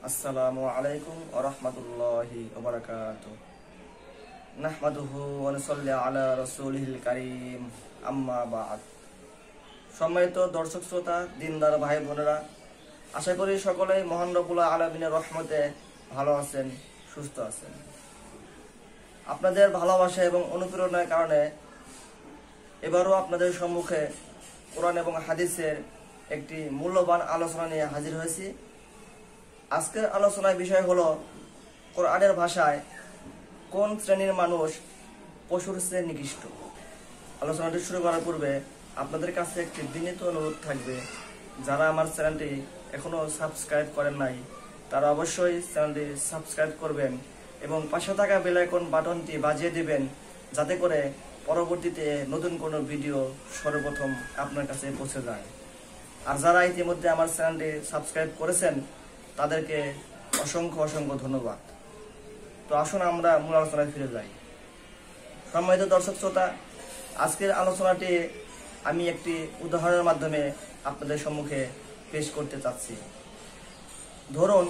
আসসালামু আলাইকুম ওয়া রাহমাতুল্লাহি ওয়া বারাকাতুহু। নাহমাদুহু ওয়া নুসাল্লি আলা রাসূলিল কারীম, আম্মা বা'দ। সম্মানিত দর্শক শ্রোতা, দিনদার ভাই বোনেরা, আশা করি সকলেই মহান রব্বুল আলামিনের রহমতে ভালো আছেন, সুস্থ আছেন। আপনাদের ভালোবাসা এবং অনুপ্রেরণার কারণে এবারও আপনাদের সম্মুখে কোরআন এবং হাদিসের একটি মূল্যবান আলোচনা নিয়ে হাজির হয়েছি। আজকের আলোচনার বিষয় হলো কোরআনের ভাষায় কোন শ্রেণীর মানুষ পশুর চেয়ে নিকৃষ্ট। আলোচনাটি শুরু করার পূর্বে আপনাদের কাছে একটি বিনীত অনুরোধ থাকবে, যারা আমার চ্যানেলটি এখনো সাবস্ক্রাইব করেন নাই তারা অবশ্যই চ্যানেলটি সাবস্ক্রাইব করবেন এবং পাশে থাকা বেল আইকন বাটনটি বাজিয়ে দিবেন, যাতে করে পরবর্তীতে নতুন কোনো ভিডিও সর্বপ্রথম আপনার কাছে পৌঁছে যায়। আর যারা ইতিমধ্যে আমার চ্যানেলটি সাবস্ক্রাইব করেছেন তাদেরকে অসংখ্য অসংখ্য ধন্যবাদ। তো আসুন আমরা মূল আলোচনায় ফিরে যাই। সম্মানিত দর্শক শ্রোতা, আজকের আলোচনাটি আমি একটি উদাহরণের মাধ্যমে আপনাদের সম্মুখে পেশ করতে চাচ্ছি। ধরুন,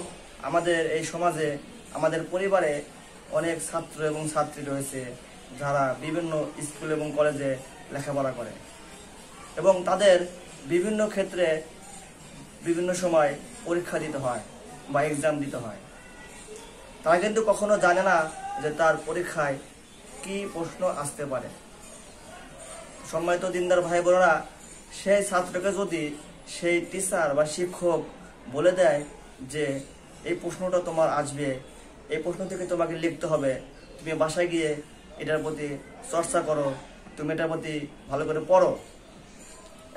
আমাদের এই সমাজে, আমাদের পরিবারে অনেক ছাত্র এবং ছাত্রী রয়েছে যারা বিভিন্ন স্কুল এবং কলেজে লেখাপড়া করে এবং তাদের বিভিন্ন ক্ষেত্রে বিভিন্ন সময় পরীক্ষা দিতে হয় বা এক্সাম দিতে হয়। তারা কিন্তু কখনো জানে না যে তার পরীক্ষায় কি প্রশ্ন আসতে পারে। সম্মানিত দিনদার ভাই বোনেরা, সেই ছাত্রকে যদি সেই টিচার বা শিক্ষক বলে দেয় যে এই প্রশ্নটা তোমার আসবে, এই প্রশ্ন থেকে তোমাকে লিখতে হবে, তুমি বাসায় গিয়ে এটার প্রতি চর্চা করো, তুমি এটার প্রতি ভালো করে পড়ো।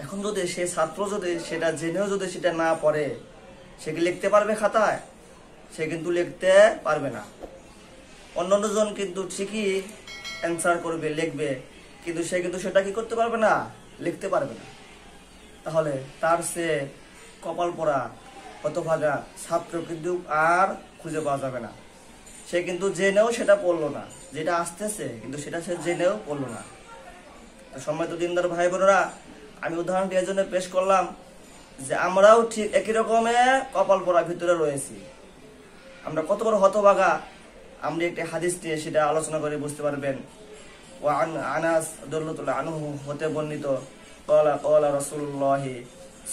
এখন যদি সে ছাত্র যদি সেটা জেনেও যদি সেটা না পড়ে, সে কি লিখতে পারবে খাতায়? সে কিন্তু লিখতে পারবে না। অন্যজন কিন্তু ঠিকই অ্যান্সার করবে, লিখবে, কিন্তু সে কিন্তু সেটা কি করতে পারবে না, লিখতে পারবে না। তাহলে তার সে কপাল পোড়া হতভাগা ছাত্র কিন্তু আর খুঁজে পাওয়া যাবে না। সে কিন্তু জেনেও সেটা পড়লো না, যেটা আসতেছে কিন্তু সেটা সে জেনেও পড়লো না। তো সম্মানিত দিনদার ভাই বোনেরা, আমি উদাহরণটি এর জন্য পেশ করলাম যে আমরাও ঠিক একই রকমের কপাল পোড়ার ভিতরে রয়েছি। আমরা কত বড় হতভাগা, আমরা একটি হাদিস নিয়ে সেটা আলোচনা করে বুঝতে পারবেন। ওয়ান আনাস রাদিয়াল্লাহু আনহু হতে বর্ণিত, ক্বালা ক্বালা রাসূলুল্লাহ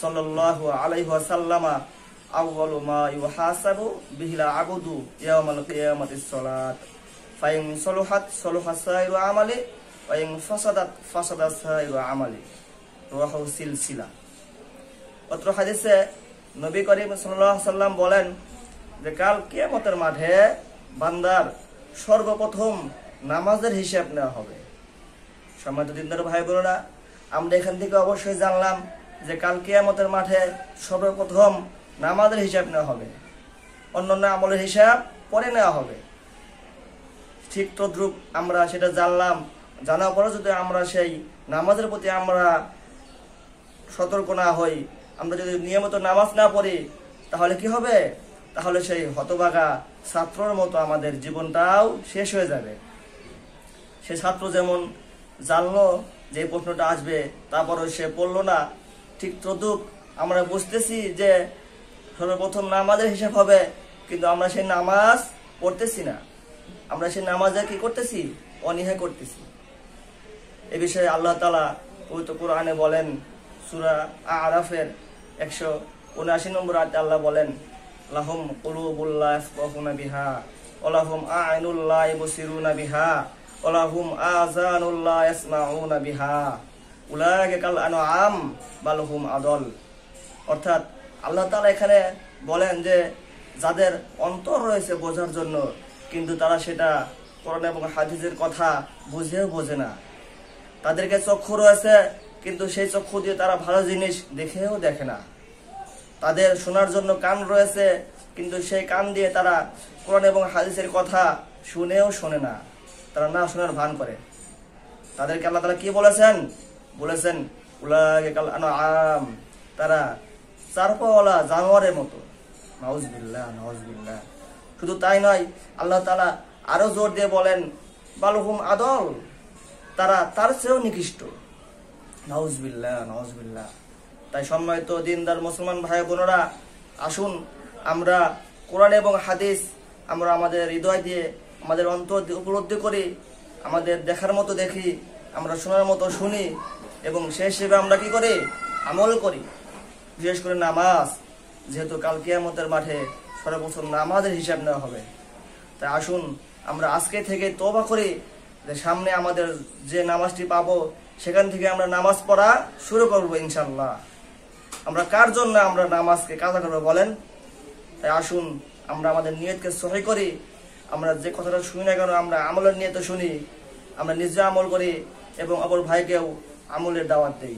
সাল্লাল্লাহু আলাইহি ওয়াসাল্লাম, আউয়ালু মা ইউহাসাবু বিহিল আবদু ইয়াউমাল কিয়ামাতিস সালাত, ফাইন সলুহাত সলুহা সাইরু আমালি ওয়া ইন ফাসাদাত ফাসাদা সাইরু আমালি। রাওয়াহু সিলসিলা। অত্র হাদিসে নবী করিম সাল্লাল্লাহু আলাইহি ওয়াসাল্লাম বলেন যে কাল কিয়ামতের মাঠে বান্দার সর্বপ্রথম নামাজের হিসাব নেওয়া হবে। সম্মানিত দিনদার ভাই বোনেরা, আমরা এখান থেকে অবশ্যই জানলাম যে কাল কিয়ামতের মাঠে সর্বপ্রথম নামাজের হিসাব নেওয়া হবে, অন্যান্য আমলের হিসাব পরে নেওয়া হবে। ঠিক তদ্রূপ আমরা সেটা জানলাম, জানার পরে যদি আমরা সেই নামাজের প্রতি আমরা সতর্ক না হই, আমরা যদি নিয়মিত নামাজ না পড়ি, তাহলে কি হবে? তাহলে সেই হতভাগা ছাত্রর মতো আমাদের জীবনটাও শেষ হয়ে যাবে। সে ছাত্র যেমন জানলো যে প্রশ্নটা আসবে, তারপরে সে পড়লো না, ঠিক তদ্রূপ আমরা বুঝতেছি যে সর্বপ্রথম নামাজের হিসাব হবে, কিন্তু আমরা সেই নামাজ পড়তেছি না। আমরা সেই নামাজে কি করতেছি? অনীহা করতেছি। এ বিষয়ে আল্লাহ তাআলা পবিত্র কোরআনে বলেন, সূরা আরাফের 179 নম্বর আয়াতে আল্লাহ বলেন, লাহুম কুলুবুল লা ইয়াফকাহুনা বিহা ওয়া লাহুম আ'ইনুল লা ইবসিরুনা বিহা ওয়া লাহুম আযানুল লা ইয়াসমাউনা বিহা উলাইকা কাল আনআম বাল হুম আদল। অর্থাৎ আল্লাহ তাআলা এখানে বলেন যে যাদের অন্তর রয়েছে বোঝার জন্য, কিন্তু তারা সেটা কোরআন এবং হাদিসের কথা বুঝেও বোঝে না। তাদেরকে চক্ষু রয়েছে, কিন্তু সেই চক্ষু দিয়ে তারা ভালো জিনিস দেখেও দেখে না। তাদের শোনার জন্য কান রয়েছে, কিন্তু সেই কান দিয়ে তারা কোরআন এবং হাদিসের কথা শুনেও শোনে না, তারা না শোনার ভান করে। তাদেরকে আল্লাহ তাআলা কি বলেছেন? বলেছেন উলাইকা কাল আনআম, তারা চারপাওয়ালা জানোয়ারের মতো। নাউজুবিল্লাহ, নাউজুবিল্লাহ। শুধু তাই নয়, আল্লাহ তাআলা আরো জোর দিয়ে বলেন বালহুম আদল, তারা তার চেয়েও নিকৃষ্ট। নাউজুবিল্লাহ, নাউজুবিল্লাহ। তাই সম্মানিত দিনদার মুসলমান ভাই বোনেরা, আসুন আমরা কোরআন এবং হাদিস আমরা আমাদের হৃদয় দিয়ে, আমাদের অন্তর দিয়ে উপলব্ধি করি, আমাদের দেখার মতো দেখি, আমরা শোনার মতো শুনি এবং সেই হিসেবে আমরা কি করি? আমল করি। বিশেষ করে নামাজ, যেহেতু কাল কিয়ামতের মাঠে সর্বপ্রথম নামাজের হিসাব নেওয়া হবে। তাই আসুন আমরা আজকে থেকে তওবা করি যে সামনে আমাদের যে নামাজটি পাবো সেখান থেকে আমরা নামাজ পড়া শুরু করবো ইনশাল্লাহ। আমরা কার জন্য আমরা নামাজকে কাজা করবো বলেন? তাই আসুন আমরা আমাদের নিয়তকে সহি করি। আমরা যে কথাটা শুনি না কেন আমরা আমলের নিয়তে শুনি, আমরা নিজে আমল করি এবং অপর ভাইকেও আমলের দাওয়াত দেই।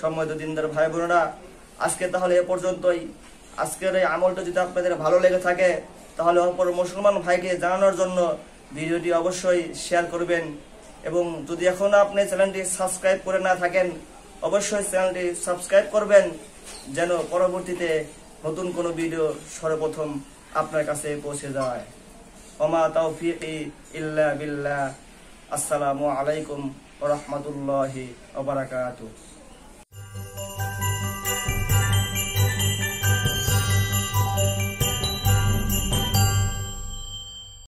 সম্মানিত দিনদার ভাই বোনেরা, আজকে তাহলে এ পর্যন্তই। আজকের এই আমলটা যদি আপনাদের ভালো লেগে থাকে তাহলে অপর মুসলমান ভাইকে জানানোর জন্য ভিডিওটি অবশ্যই শেয়ার করবেন এবং যদি এখনো আপনি চ্যানেলটি সাবস্ক্রাইব করে না থাকেন অবশ্যই চ্যানেলটি সাবস্ক্রাইব করবেন, যেন পরবর্তীতে নতুন কোনো ভিডিও সর্বপ্রথম আপনার কাছে পৌঁছে যায়। ওমা তাওফিকি ইল্লা বিল্লাহ। আসসালামু আলাইকুম ওয়া রাহমাতুল্লাহি ওয়া বারাকাতুহু।